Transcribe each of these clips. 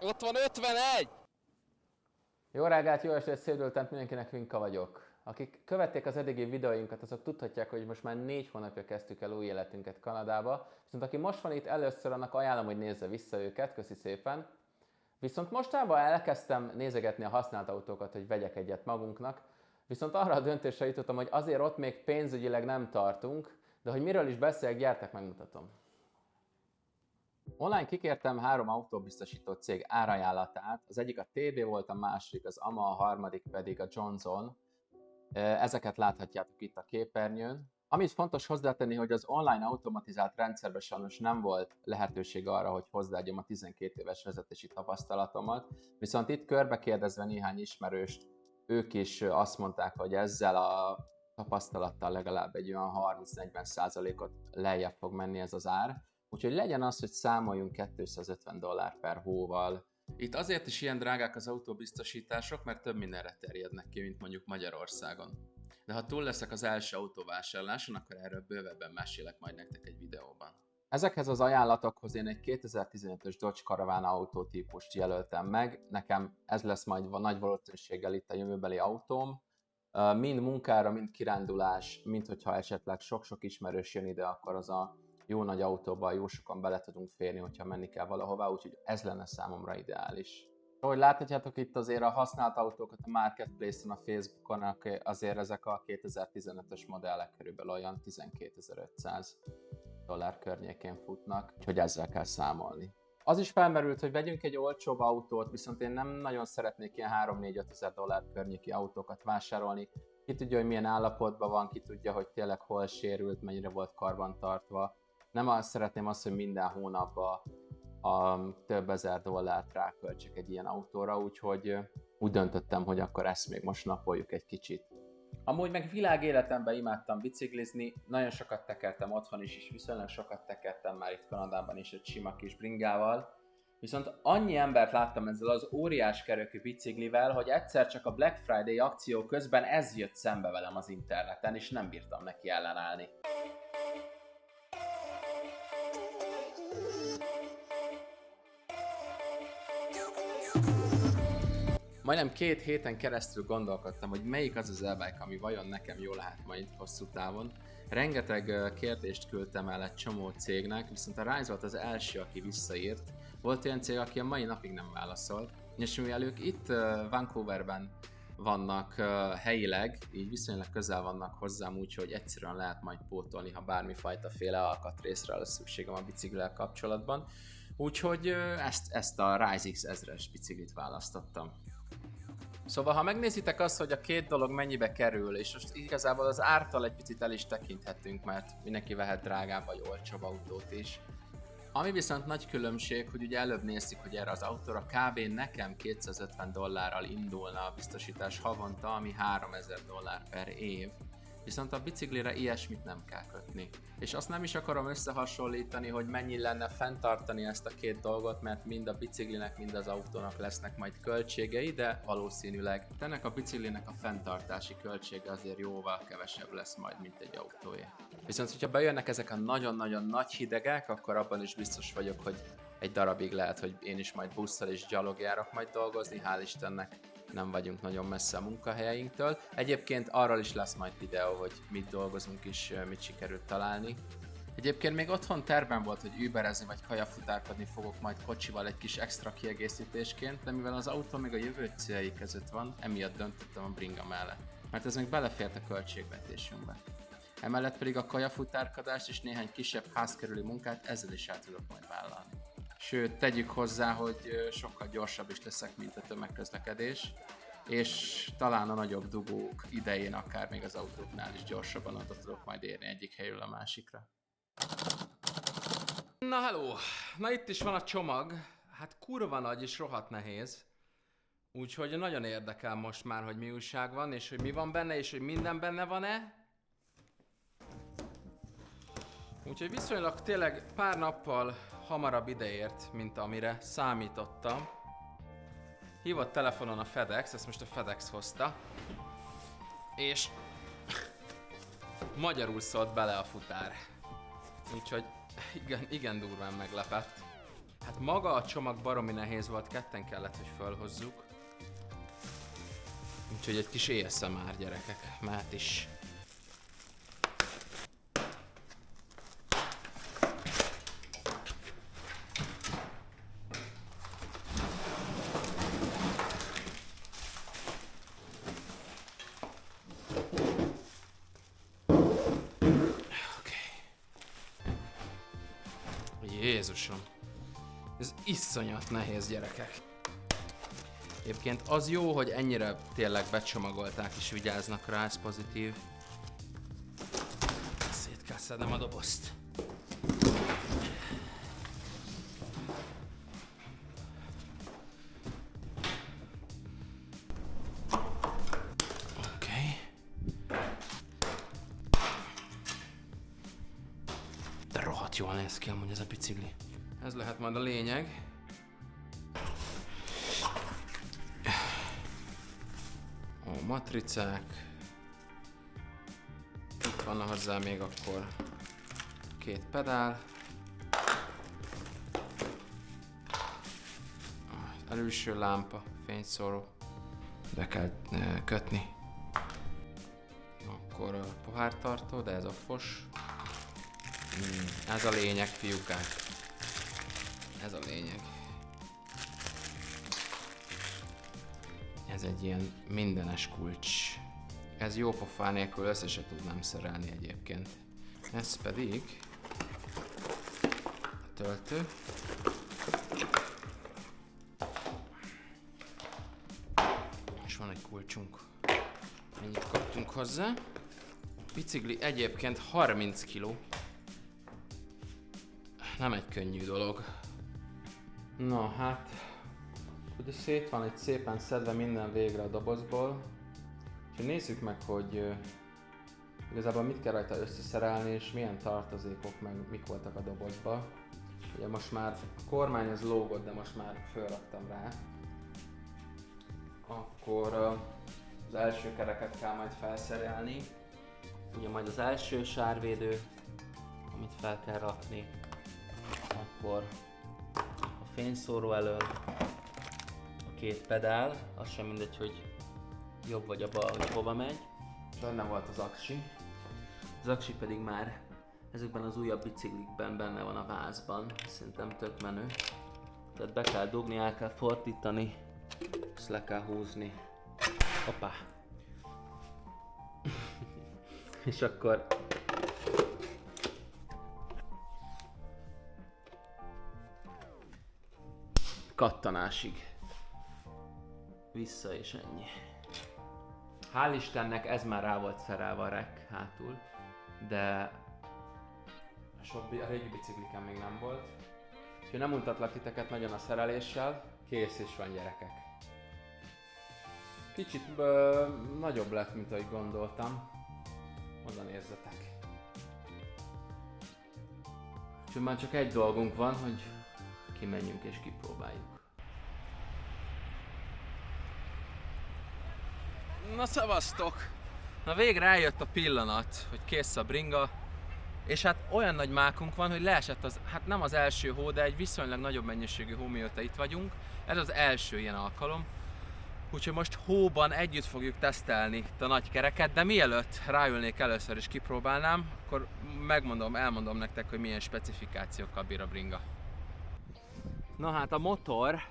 Ott van 51! Jó reggelt, jó estét, szép délután mindenkinek, Vinka vagyok. Akik követték az eddigi videóinkat, azok tudhatják, hogy most már 4 hónapja kezdtük el új életünket Kanadába. Viszont aki most van itt először, annak ajánlom, hogy nézze vissza őket, köszi szépen. Viszont mostában elkezdtem nézegetni a használt autókat, hogy vegyek egyet magunknak. Viszont arra a döntésre jutottam, hogy azért ott még pénzügyileg nem tartunk, de hogy miről is beszéljek, gyertek, megmutatom. Online kikértem 3 autóbiztosító cég árajánlatát, az egyik a TD volt, a második az AMA, a harmadik pedig a Johnson. Ezeket láthatjátok itt a képernyőn. Amit fontos hozzátenni, hogy az online automatizált rendszerben sajnos nem volt lehetőség arra, hogy hozzáadjam a 12 éves vezetési tapasztalatomat, viszont itt körbekérdezve néhány ismerőst, ők is azt mondták, hogy ezzel a tapasztalattal legalább egy olyan 30-40%-ot lejjebb fog menni ez az ár. Úgyhogy legyen az, hogy számoljunk $250 per hóval. Itt azért is ilyen drágák az autóbiztosítások, mert több mindenre terjednek ki, mint mondjuk Magyarországon. De ha túl leszek az első autóvásárláson, akkor erről bővebben mesélek majd nektek egy videóban. Ezekhez az ajánlatokhoz én egy 2015-ös Dodge Caravan autótípust jelöltem meg. Nekem ez lesz majd nagy valószínűséggel itt a jövőbeli autóm. Mind munkára, mind kirándulás, mind hogyha esetleg sok-sok ismerős jön ide, akkor az a jó nagy autóban jó sokan bele tudunk férni, hogyha menni kell valahová, úgyhogy ez lenne számomra ideális. Ahogy láthatjátok itt azért a használt autókat a Marketplace-on, a Facebookon, azért ezek a 2015-ös modellek körülbelül olyan $12.500 környékén futnak, úgyhogy ezzel kell számolni. Az is felmerült, hogy vegyünk egy olcsóbb autót, viszont én nem nagyon szeretnék ilyen 3-4-5 ezer dollár környéki autókat vásárolni. Ki tudja, hogy milyen állapotban van, ki tudja, hogy tényleg hol sérült, mennyire volt karbantartva. Nem azt szeretném hogy minden hónapban a több ezer dollárt ráköltsek egy ilyen autóra, úgyhogy úgy döntöttem, hogy akkor ezt még most napoljuk egy kicsit. Amúgy meg világéletemben imádtam biciklizni, nagyon sokat tekertem otthon is, és viszonylag sokat tekertem már itt Kanadában is egy sima kis bringával. Viszont annyi embert láttam ezzel az óriás kerekű biciklivel, hogy egyszer csak a Black Friday akció közben ez jött szembe velem az interneten, és nem bírtam neki ellenállni. Majdnem 2 héten keresztül gondolkodtam, hogy melyik az az e-bike, ami vajon nekem jól lehet majd hosszú távon. Rengeteg kérdést küldtem el egy csomó cégnek, viszont a Rise volt az első, aki visszaírt. Volt olyan cég, aki a mai napig nem válaszolt, és mivel ők itt Vancouverben vannak helyileg, így viszonylag közel vannak hozzám, úgyhogy egyszerűen lehet majd pótolni, ha bármifajta féle alkatrészre lesz szükségem a biciklivel kapcsolatban. Úgyhogy ezt a Rise X 1000-es biciklit választottam. Szóval, ha megnézitek azt, hogy a két dolog mennyibe kerül, és most igazából az ártól egy picit el is tekinthetünk, mert mindenki vehet drágább vagy olcsóbb autót is. Ami viszont nagy különbség, hogy ugye előbb néztük, hogy erre az autóra kb. Nekem $250 indulna a biztosítás havonta, ami $3000 per év. Viszont a biciklire ilyesmit nem kell kötni. És azt nem is akarom összehasonlítani, hogy mennyi lenne fenntartani ezt a két dolgot, mert mind a biciklinek, mind az autónak lesznek majd költségei, de valószínűleg ennek a biciklinek a fenntartási költsége azért jóval kevesebb lesz majd, mint egy autóé. Viszont, hogyha bejönnek ezek a nagyon-nagyon nagy hidegek, akkor abban is biztos vagyok, hogy egy darabig lehet, hogy én is majd busszal és gyalog járok majd dolgozni, hál' Istennek nem vagyunk nagyon messze a munkahelyeinktől. Egyébként arról is lesz majd videó, hogy mit dolgozunk és mit sikerült találni. Egyébként még otthon tervem volt, hogy überezni vagy kajafutárkodni fogok majd kocsival egy kis extra kiegészítésként, de mivel az autó még a jövő céljai között van, emiatt döntöttem a bringa mellett, mert ez még belefért a költségvetésünkbe. Emellett pedig a kajafutárkodást és néhány kisebb házkörüli munkát ezzel is el tudok majd vállalni. Sőt, tegyük hozzá, hogy sokkal gyorsabb is leszek, mint a tömegközlekedés, és talán a nagyobb dugók idején akár még az autóknál is gyorsabban oda tudok majd érni egyik helyről a másikra. Na hello! Na itt is van a csomag. Hát kurva nagy és rohadt nehéz. Úgyhogy nagyon érdekel most már, hogy mi újság van, és hogy mi van benne, és hogy minden benne van-e. Úgyhogy viszonylag tényleg pár nappal hamarabb ideért, mint amire számítottam. Hívott telefonon a FedEx, ezt most a FedEx hozta. És magyarul szólt bele a futár. Úgyhogy igen durván meglepett. Hát maga a csomag baromi nehéz volt, ketten kellett, hogy felhozzuk. Úgyhogy egy kis ASMR gyerekek, mehet is. Jézusom! Ez iszonyat nehéz, gyerekek. Egyébként az jó, hogy ennyire tényleg becsomagolták és vigyáznak rá, ez pozitív. Szét kell szednem a dobozt. Oké. De rohadt jól néz ki amúgy ez a bicikli. Ez lehet majd a lényeg. Ó, matricák. Itt van hozzá még akkor 2 pedál. Előső lámpa, fényszóró. Be kell kötni. Akkor a pohártartó, de ez a fos. Ez a lényeg, fiúkák. Ez a lényeg. Ez egy ilyen mindenes kulcs. Ez jó pofán nélkül össze se tudnám szerelni egyébként. Ez pedig a töltő. És van egy kulcsunk. Ennyit kaptunk hozzá. Bicikli egyébként 30 kg. Nem egy könnyű dolog. Na hát, ugye szét van itt szépen szedve minden végre a dobozból. És nézzük meg, hogy igazából mit kell rajta összeszerelni, és milyen tartozékok, meg mik voltak a dobozba. Ugye most már a kormány az lógott, de most már fölraktam rá. Akkor az első kereket kell majd felszerelni. Ugye majd az első sárvédő, amit fel kell rakni. Akkor a fényszóró elől a 2 pedál, az sem mindegy, hogy jobb vagy a bal, hogy hova megy. Benne volt az aksi. Az aksi pedig már ezekben az újabb biciklikben benne van a vázban. Szerintem tök menő. Tehát be kell dugni, el kell fordítani, ezt le kell húzni. Hoppá! És akkor kattanásig. Vissza és ennyi. Hál' Istennek ez már rá volt szerelve a rek hátul, de a régi bicikliken még nem volt. Úgyhogy nem untatlak titeket nagyon a szereléssel, kész is van, gyerekek. Kicsit nagyobb lett, mint ahogy gondoltam. Oda nézzetek. Úgyhogy már csak egy dolgunk van, hogy kimenjünk és kipróbáljuk. Na szevasztok! Na végre eljött a pillanat, hogy kész a bringa. És hát olyan nagy mákunk van, hogy leesett az, hát nem az első hó, de egy viszonylag nagyobb mennyiségű hó, mióta itt vagyunk. Ez az első ilyen alkalom. Úgyhogy most hóban együtt fogjuk tesztelni itt a nagy kereket, de mielőtt ráülnék először is kipróbálnám, akkor elmondom nektek, hogy milyen specifikációkkal bír a bringa. Na hát a motor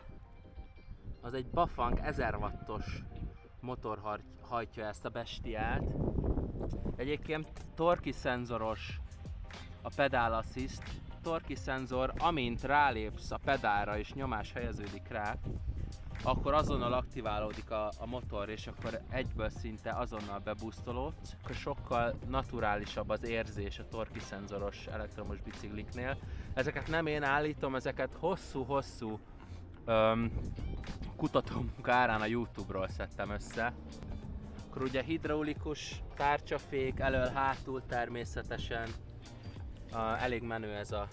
az egy Bafang 1000 wattos motor hajtja ezt a bestiát. Egyébként torki szenzoros a pedal assist. Torki szenzor, amint rálépsz a pedálra és nyomás helyeződik rá, akkor azonnal aktiválódik a motor, és akkor egyből szinte azonnal bebusztolódsz. Akkor sokkal naturálisabb az érzés a torki szenzoros elektromos bicikliknél. Ezeket nem én állítom, ezeket hosszú-hosszú kutatómunka árán a YouTube-ról szedtem össze. Akkor ugye hidraulikus tárcsafék, elől-hátul természetesen. Elég menő ez a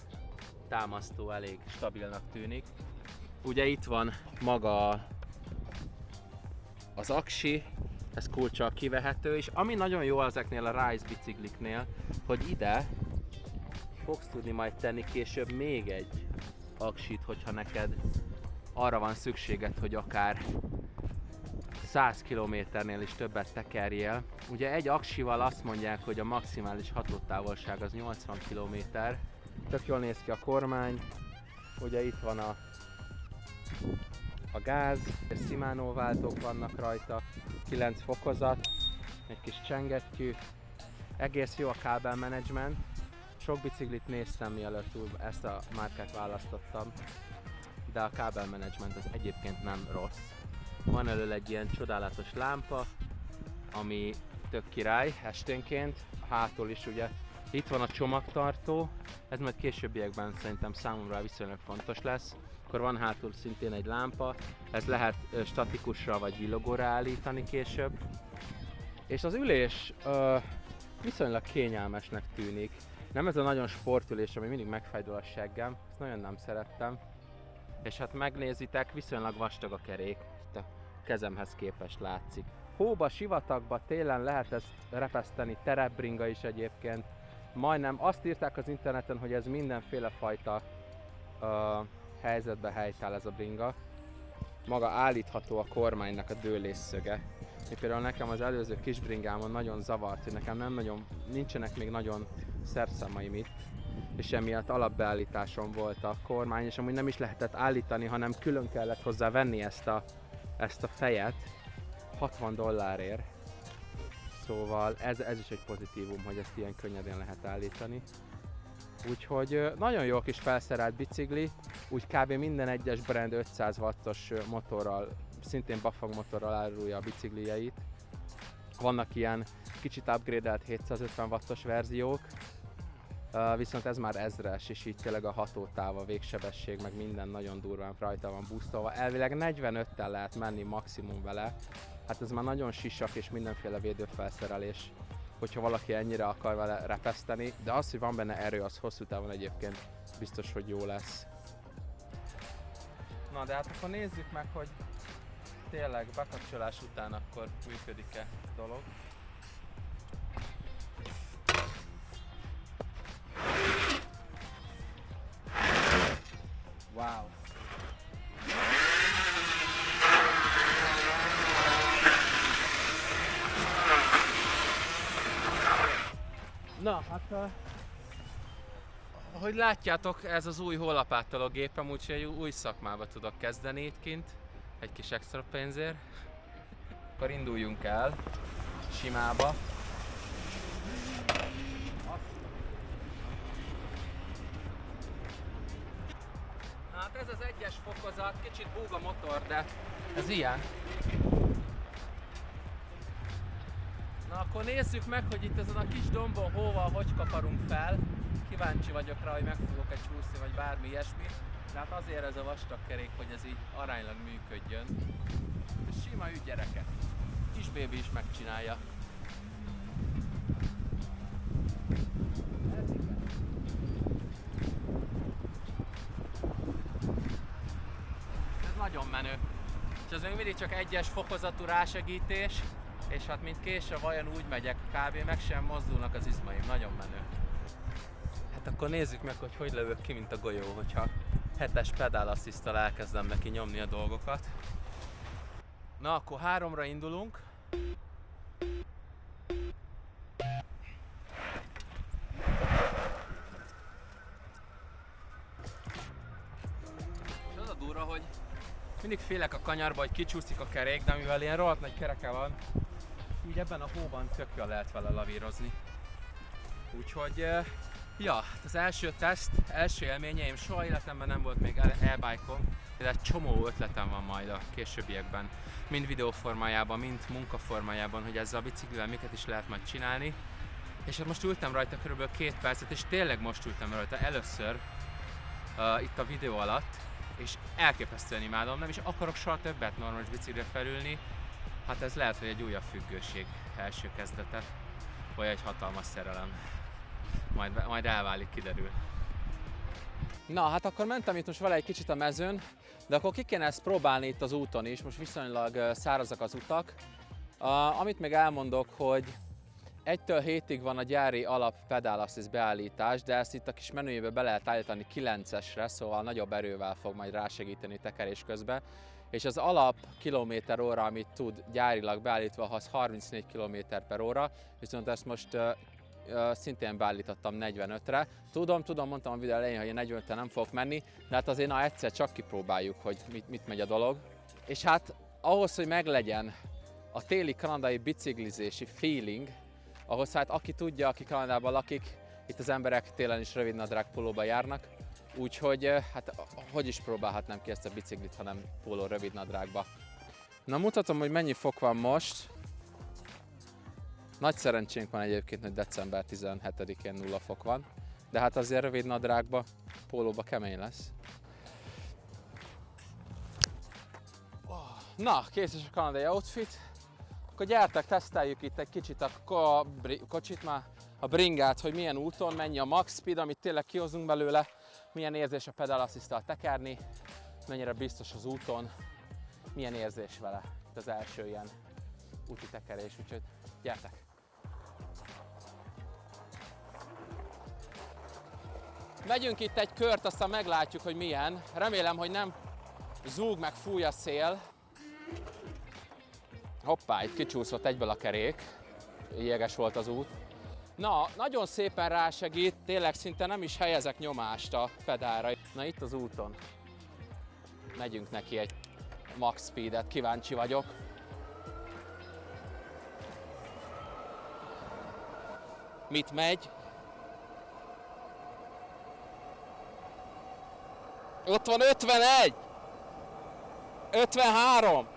támasztó, elég stabilnak tűnik. Ugye itt van maga az aksi, ez kulccsal kivehető, és ami nagyon jó ezeknél a Rise bicikliknél, hogy ide fogsz tudni majd tenni később még egy aksit, hogyha neked arra van szükséged, hogy akár 100 km-nél is többet tekerjél. Ugye egy aksival azt mondják, hogy a maximális hatótávolság az 80 km. Tök jól néz ki a kormány. Ugye itt van a gáz, és Shimano váltók vannak rajta, 9 fokozat, egy kis csengettyű, egész jó a kábelmenedzsment. Sok biciklit néztem, mielőtt ezt a márkát választottam, de a kábelmenedzsment az egyébként nem rossz. Van elől egy ilyen csodálatos lámpa, ami tök király esténként, hátul is ugye. Itt van a csomagtartó, ez majd későbbiekben szerintem számomra viszonylag fontos lesz. Akkor van hátul szintén egy lámpa, ez lehet statikusra vagy villogóra állítani később. És az ülés viszonylag kényelmesnek tűnik. Nem ez a nagyon sportülés, ami mindig megfájdul a seggem, ezt nagyon nem szerettem. És hát megnézitek, viszonylag vastag a kerék, itt a kezemhez képest látszik. Hóba, sivatagba télen lehet ezt repeszteni, terepbringa is egyébként. Majdnem azt írták az interneten, hogy ez mindenféle fajta helyzetbe helytáll ez a bringa. Maga állítható a kormánynak a dőlésszöge. Például nekem az előző kis bringámon nagyon zavart, hogy nekem nincsenek még nagyon szerszámaim itt, és emiatt alapbeállításon volt a kormány, és amúgy nem is lehetett állítani, hanem külön kellett hozzá venni ezt a fejet $60. Szóval ez is egy pozitívum, hogy ezt ilyen könnyedén lehet állítani. Úgyhogy nagyon jó kis felszerelt bicikli, úgy kb. Minden egyes brand 500 wattos motorral, szintén Bafang motorral árulja a biciklijeit. Vannak ilyen kicsit upgrade-elt 750 wattos verziók, viszont ez már 1000-es, és így tényleg a hatótáv, a végsebesség, meg minden nagyon durván rajta van boostolva. Elvileg 45-tel lehet menni maximum vele, hát ez már nagyon sisak és mindenféle védőfelszerelés, hogyha valaki ennyire akar vele repeszteni, de az, hogy van benne erő, az hosszú távon egyébként biztos, hogy jó lesz. Na de hát akkor nézzük meg, hogy tényleg bekapcsolás után akkor működik-e a dolog. Wow! Na, hát ahogy látjátok, ez az új hollapátoló gépem, úgyhogy egy új szakmába tudok kezdeni itt kint, egy kis extra pénzért. Akkor induljunk el simába. Hát ez az egyes fokozat, kicsit búg a motor, de ez ilyen. Na akkor nézzük meg, hogy itt ezen a kis dombon hóval hogy kaparunk fel. Kíváncsi vagyok rá, hogy megfogok-e csúszni, vagy bármi ilyesmi. De hát azért ez a vastag kerék, hogy ez így aránylag működjön. És sima ügy, gyerekek. Kis bébi is megcsinálja. Ez nagyon menő. És ez még mindig csak egyes fokozatú rásegítés. És hát mint késre vajon úgy megyek, kb. Meg sem mozdulnak az izmaim, nagyon menő. Hát akkor nézzük meg, hogy hogy lövök ki, mint a golyó, hogyha 7-es pedálassziszttal elkezdem neki nyomni a dolgokat. Na akkor 3-ra indulunk. És az a durva, hogy mindig félek a kanyarba, hogy kicsúszik a kerék, de mivel ilyen rohadt nagy kereke van, így ebben a hóban tök jól lehet vele lavírozni. Úgyhogy, ja, az első teszt, első élményeim, soha életemben nem volt még e-bike-om, de egy csomó ötletem van majd a későbbiekben, mind videóformájában, mind munkaformájában, hogy ezzel a biciklivel miket is lehet majd csinálni. És hát most ültem rajta körülbelül 2 percet, és tényleg most ültem rajta először itt a videó alatt, és elképesztően imádom, nem is akarok soha többet normális biciklire felülni. Hát ez lehet, hogy egy újabb függőség első kezdete, vagy egy hatalmas szerelem. Majd elválik, kiderül. Na, hát akkor mentem itt most vele egy kicsit a mezőn, de akkor ki kéne ezt próbálni itt az úton is, most viszonylag szárazak az utak. Amit még elmondok, hogy 1-től 7-ig van a gyári alap pedal assist beállítás, de ezt itt a kis menüjébe be lehet állítani 9-esre, szóval nagyobb erővel fog majd rásegíteni tekerés közben. És az alap kilométer-óra, amit tud gyárilag beállítva, az 34 km/h, viszont ezt most szintén beállítottam 45-re. Tudom, mondtam a videó elején, hogy 45-re nem fogok menni, de hát azért egyszer csak kipróbáljuk, hogy mit megy a dolog. És hát ahhoz, hogy meglegyen a téli kanadai biciklizési feeling, ahhoz hát aki tudja, aki Kanadában lakik, itt az emberek télen is rövidnadrág pólóba járnak, úgyhogy hát hogy is próbálhatnám ki ezt a biciklit, hanem póló rövidnadrágba. Na mutatom, hogy mennyi fok van most. Nagy szerencsénk van egyébként, hogy december 17-én 0 fok van, de hát azért rövidnadrágba, pólóba kemény lesz. Na, kész is a kanadai outfit. Akkor gyertek, teszteljük itt egy kicsit a bringát, hogy milyen úton, mennyi a max speed, amit tényleg kihozunk belőle, milyen érzés a pedal assist-tal tekerni, mennyire biztos az úton, milyen érzés vele. Itt az első ilyen úti tekerés, úgyhogy gyertek! Megyünk itt egy kört, aztán meglátjuk, hogy milyen. Remélem, hogy nem zúg meg fúj a szél. Hoppá, itt kicsúszott egyből a kerék. Jeges volt az út. Na, nagyon szépen rásegít, tényleg szinte nem is helyezek nyomást a pedálra. Na, itt az úton. Megyünk neki egy max speedet, kíváncsi vagyok. Mit megy? Ott van 51! 53!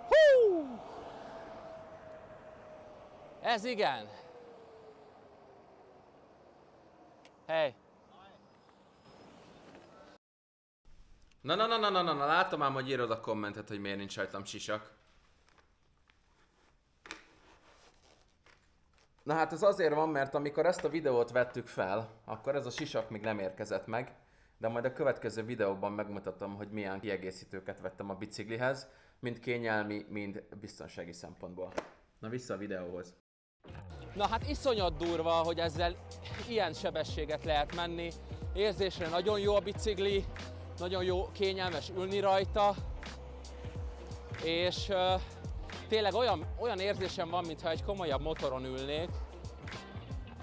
Hú! Ez igen! Hey! Na, látom ám, hogy írod a kommentet, hogy miért nincs rajtam sisak. Na hát ez azért van, mert amikor ezt a videót vettük fel, akkor ez a sisak még nem érkezett meg, de majd a következő videóban megmutatom, hogy milyen kiegészítőket vettem a biciklihez, mind kényelmi, mind biztonsági szempontból. Na vissza a videóhoz. Na hát iszonyat durva, hogy ezzel ilyen sebességet lehet menni. Érzésre nagyon jó a bicikli, nagyon jó, kényelmes ülni rajta, és tényleg olyan érzésem van, mintha egy komolyabb motoron ülnék,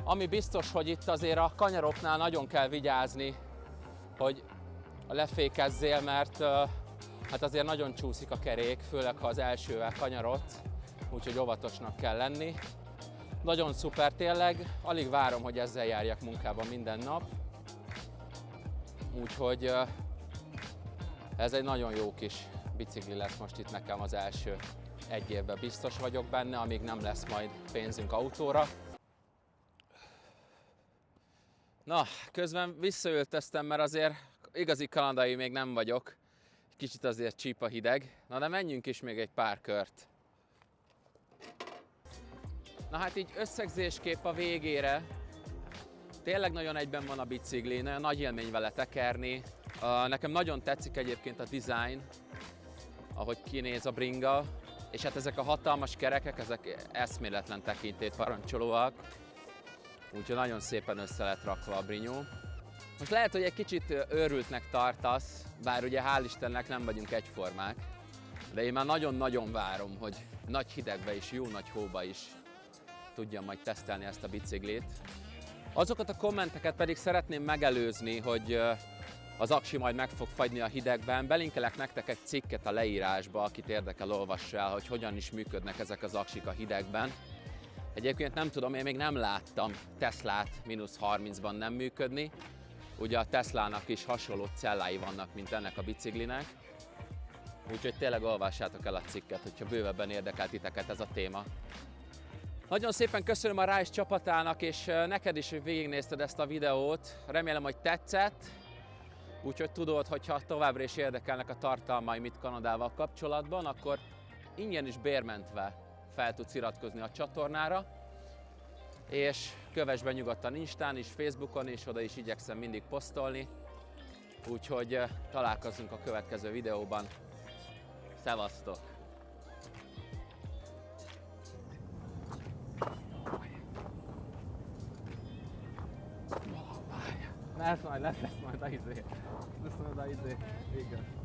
ami biztos, hogy itt azért a kanyaroknál nagyon kell vigyázni, hogy lefékezzél, mert hát azért nagyon csúszik a kerék, főleg ha az elsővel kanyarodsz, úgyhogy óvatosnak kell lenni. Nagyon szuper tényleg, alig várom, hogy ezzel járjak munkába minden nap, úgyhogy ez egy nagyon jó kis bicikli lesz most itt nekem az első egy évben, biztos vagyok benne, amíg nem lesz majd pénzünk autóra. Na, közben visszaöltöztem, mert azért igazi kanadai még nem vagyok. Kicsit azért csíp a hideg. Na de menjünk is még egy pár kört. Na hát így összegzésképp a végére tényleg nagyon egyben van a bicikli, nagyon nagy élmény vele tekerni. Nekem nagyon tetszik egyébként a design, ahogy kinéz a bringa, és hát ezek a hatalmas kerekek, ezek eszméletlen tekintét parancsolóak, úgyhogy nagyon szépen össze lett rakva a brinyó. Most lehet, hogy egy kicsit őrültnek tartasz, bár ugye hál' Istennek nem vagyunk egyformák, de én már nagyon-nagyon várom, hogy nagy hidegbe is, jó nagy hóba is tudjam majd tesztelni ezt a biciklit. Azokat a kommenteket pedig szeretném megelőzni, hogy az aksi majd meg fog fagyni a hidegben. Belinkelek nektek egy cikket a leírásba, akit érdekel, olvassa el, hogy hogyan is működnek ezek az aksik a hidegben. Egyébként nem tudom, én még nem láttam Teslát -30-ban nem működni. Ugye a Teslának is hasonló cellái vannak, mint ennek a biciklinek. Úgyhogy tényleg olvassátok el a cikket, hogyha bővebben érdekel titeket ez a téma. Nagyon szépen köszönöm a Rise csapatának, és neked is, hogy végignézted ezt a videót. Remélem, hogy tetszett. Úgyhogy tudod, hogyha továbbra is érdekelnek a tartalmaim itt Kanadával kapcsolatban, akkor ingyen is bérmentve fel tudsz iratkozni a csatornára. És kövess be nyugodtan Instán is, Facebookon is, oda is igyekszem mindig posztolni. Úgyhogy találkozunk a következő videóban. Szevasztok! lesz majd a izé. Lesz majd a izé. Igen.